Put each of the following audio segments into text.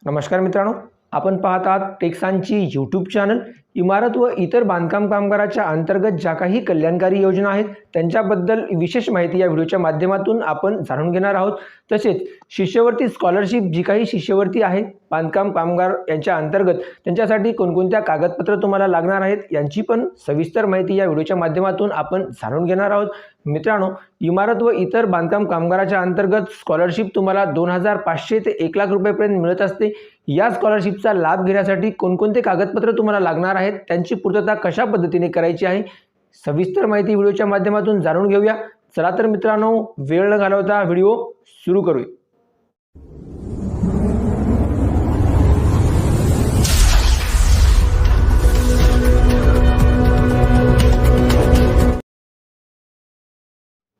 नमस्कार मित्रांनो, आपण पाहत आहात टेक्सांची यूट्यूब चॅनल। इमारत व इतर बांधकाम कामगाराच्या अंतर्गत ज्या काही कल्याणकारी योजना आहेत त्यांच्याबद्दल विशेष माहिती या व्हिडिओच्या माध्यमातून आपण जाणून घेणार आहोत। तसेच शिष्यवृत्ती स्कॉलरशिप जी काही शिष्यवृत्ती आहे बांधकाम कामगार यांच्या अंतर्गत त्यांच्यासाठी कोणकोणत्या कागदपत्र तुम्हाला लागणार आहेत यांची पण सविस्तर माहिती या व्हिडिओच्या माध्यमातून आपण जाणून घेणार आहोत। मित्रांनो, इमारत व इतर बांधकाम कामगाराच्या अंतर्गत स्कॉलरशिप तुम्हाला 2500 ते 1 लाख रुपयांपर्यंत मिळत असते। या स्कॉलरशिपचा लाभ घेण्यासाठी कोणकोणते कागदपत्र तुम्हाला लागणार आहेत त्यांची पूर्तता कशा पद्धतीने करायची आहे सविस्तर माहिती व्हिडिओच्या माध्यमातून जाणून घेऊया। चला तर मित्रांनो, वेळ न घालवता व्हिडिओ सुरू करूया।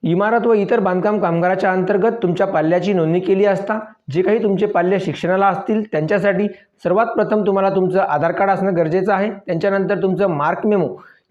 इमारत व इतर बांधकाम कामगाराच्या अंतर्गत तुमच्या पाल्याची नोंदणी केली असता जे काही तुमचे पाल्य शिक्षणाला असतील त्यांच्यासाठी सर्वात प्रथम तुम्हाला तुमचं आधार कार्ड असणं गरजेचं आहे। त्याच्यानंतर तुमचं मार्क मेमो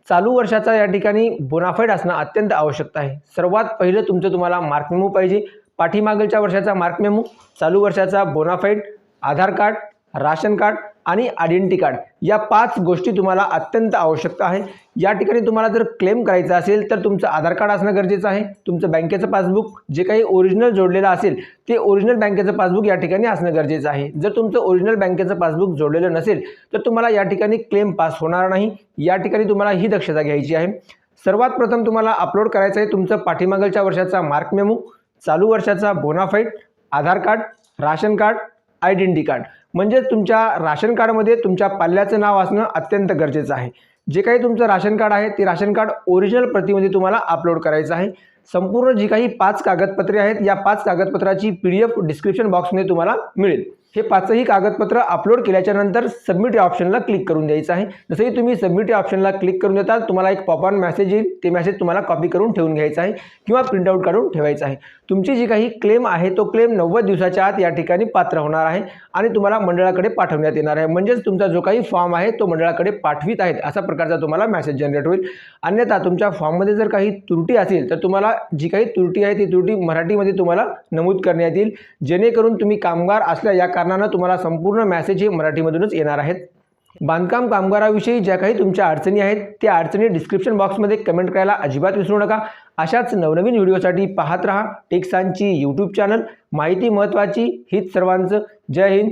चालू वर्षाचा या ठिकाणी बोनाफाईड असणं अत्यंत आवश्यक आहे। सर्वात पहिलं तुम्हाला मार्क मेमो पाहिजे। पाठीमागच्या वर्षाचा मार्क मेमो, चालू वर्षाचा bonafide, Aadhaar card, ration card आणि आयडेंटिटी कार्ड या 5 गोष्टी तुम्हाला अत्यंत आवश्यक आहे। या ठिकाणी तुम्हाला जर क्लेम करायचा असेल तर तुमचं आधार कार्ड असणं गरजेचं आहे। तुमचं बँकेचं पासबुक जे काही ओरिजिनल जोडलेलं असेल ते ओरिजिनल बँकेचं पासबुक या ठिकाणी असणं गरजेचं आहे। जर तुमचं ओरिजिनल बँकेचं पासबुक जोडलेलं नसेल तर तुम्हाला या ठिकाणी क्लेम पास होणार नाही। या ठिकाणी तुम्हाला ही दक्षता घ्यायची आहे। सर्वात प्रथम तुम्हाला अपलोड करायचं आहे तुमचं पाठीमागच्या वर्षाचा मार्क मेमो, चालू वर्षाचा bonafide, Aadhaar card, ration card, identity card. म्हणजे तुमच्या राशन कार्डमध्ये तुमच्या पाल्याचं नाव असणं अत्यंत गरजेचं आहे। जे काही तुमचं राशन कार्ड आहे ते राशन कार्ड ओरिजिनल प्रतीमध्ये तुम्हाला अपलोड करायचं आहे। संपूर्ण जी काही 5 कागदपत्रे आहेत या 5 कागदपत्राची PDF डिस्क्रिप्शन बॉक्समध्ये तुम्हाला मिळेल। हे 5ही कागदपत्र अपलोड केल्याच्या नंतर सबमिट या ऑप्शनला क्लिक करून द्यायचं आहे। जसंही तुम्ही सबमिट या ऑप्शनला क्लिक करून देताल तुम्हाला एक पॉपअप मेसेज येईल। ते मेसेज तुम्हाला कॉपी करून ठेवून घ्यायचा आहे किंवा प्रिंटआउट काढून ठेवायचा आहे। तुमची जी काही क्लेम आहे तो क्लेम 90 दिवसाच्या आत या ठिकाणी पात्र होणार आहे आणि तुम्हाला मंडळाकडे पाठवण्यात येणार आहे। म्हणजेच तुमचा जो काही फॉर्म आहे तो मंडळाकडे पाठवित आहेत अशा प्रकारचा तुम्हाला मेसेज जनरेट होईल। अन्यथा तुमच्या फॉर्ममध्ये जर काही त्रुटी असेल तर तुम्हाला जी काही त्रुटी आहे ती त्रुटी मराठीमध्ये तुम्हाला नमूद करण्यात येईल, जेणेकरून तुम्ही कामगार असल्या या कारणाने तुम्हाला संपूर्ण मेसेज हे मराठीमधूनच येणार आहेत। बांधकाम कामगाराविषयी ज्या काही तुमच्या अडचणी आहेत त्या अडचणी डिस्क्रिप्शन बॉक्समध्ये कमेंट करायला अजिबात विसरू नका। अशाच नवनवीन व्हिडिओसाठी पाहत रहा टेक्सांची यूट्यूब चॅनल। माहिती महत्त्वाची हीच सर्वांचं। जय हिंद,